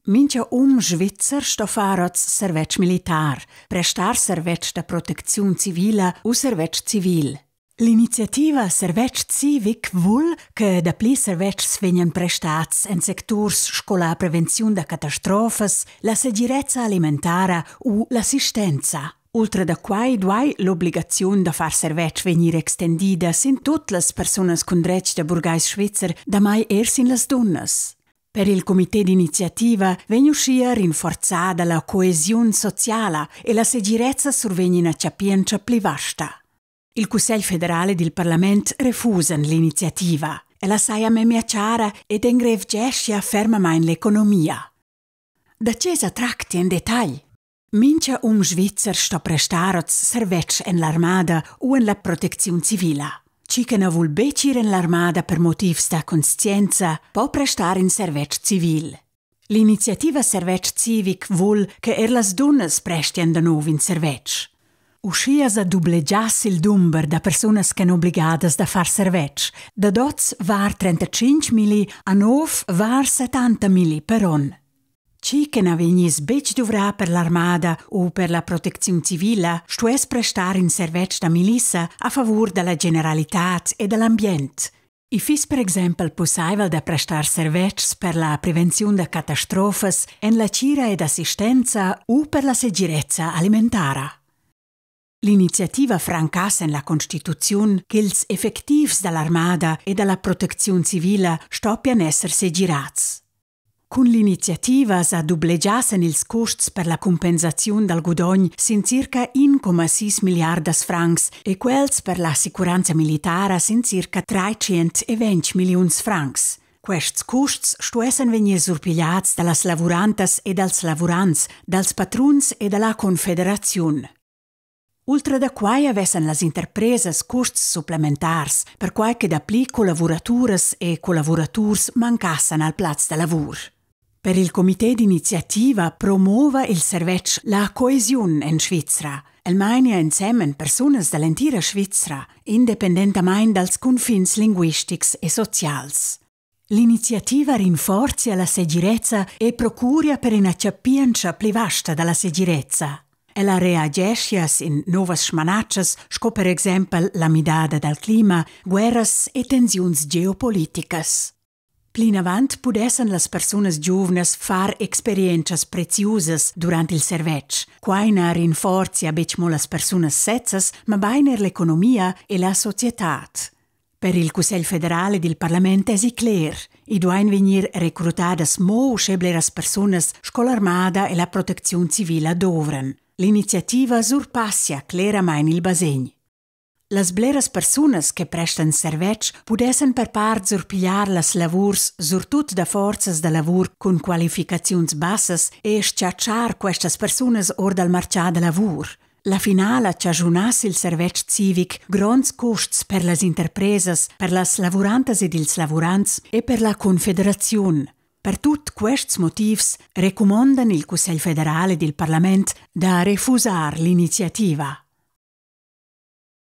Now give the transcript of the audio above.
Mincha Svizzer sto faroz servetsch militar, prestar servetsch da protezione civila o servetsch civil. L'iniziativa Servetsch Civic vuol che da pli servetschs vegnan prestats en sectors scola prevenzione da catastrofes, la segirezza alimentara o l'assistenza. Oltre da quai duai l'obbligazione da far servetsch venir extendida sin tutte las personas con dretg da burgais svizzer da mai sin las donnas. Per il comité d'iniziativa vegn uscia rinforzada la coesione sociale e la segirezza survegnina capienza pli vasta. Il Cussegl federale del Parlament refusan l'iniziativa e la saia memia chiara ed engrevgescia fermamain l'economia. Da cesa tracti in dettagl. Mincha Svizzer sto prestaroz servetsch en l'armada o en la protezione civila. Cicana vul becir en l'armada per motivs da conscienza, po prestar in servetsch civil. L'iniziativa Servetsch Civic vuol che las donnas prestien da nov in servetsch. Uscias a dublegias il number da personas che obligadas da far servetsch. Da dots var 35 mili a nov var 70 mili per on. Ci che n'avegnis bec dovrà per l'armada o per la protezione civile, stues prestar in servetsch da milissa a favor della generalitat e dell'ambient. I fis per esempio possibile da prestar servetschs per la prevenzione da catastrofes en la cira ed assistenza o per la segirezza alimentara. L'iniziativa francassa in la Costituzione che ils effektivs dall'armada e dalla protezione civile stoppian esser segirats. Con l'iniziativa sa dublegiassen ils costs per la compensazione dal gudogn sin circa 1,6 miliardas francs e quels per la sicuranza militara sin circa 320 milions francs. Quests costs stuessen vegnir surpigliats dallas lavurantas e dals lavurants, dals patruns e dalla Confederazione. Ultra da quai avessen las interpresas costs supplementars per quai che da pli collaboratures e collaboraturs mancassen al plaz de lavur. Per il comité d'iniziativa promuova il servetsch la coesione in Svizzera. El mania insemmen personas dall'entira Svizzera, independentamain dals confins linguistics e socials. L'iniziativa rinforzia la segirezza e procuria per una capienza pli vasta dalla segirezza. Ella reagescias in novas smanaccias, sco per esempio la midada dal clima, guerras e tensiuns geopoliticas. Plin avant pudessen las personas giovnas far experienzias preziosas durant il servetsch, quaina rinforzia becmo las personas sezzas, ma bainer l'economia e la societat. Per il Cussegl federale del Parlament è cler, i duain venir recrutadas mo scebleras personas sco l'armada e la protezione civile dovran. L'iniziativa surpassia claramain il basegn. Las bleras personas che prestan servetsch pudessen per part surpigliar las lavurs surtut da forzas da lavur con qualificaziuns bassas e sciacciar questas personas or dal marcià da lavur. La finala ciagiunas il servetsch civic gronds costs per las interpresas, per las lavurantas ed ils lavurants e per la Confederazione. Per tut quests motivs recomandan il Cussegl federale del Parlament da refusar l'iniziativa.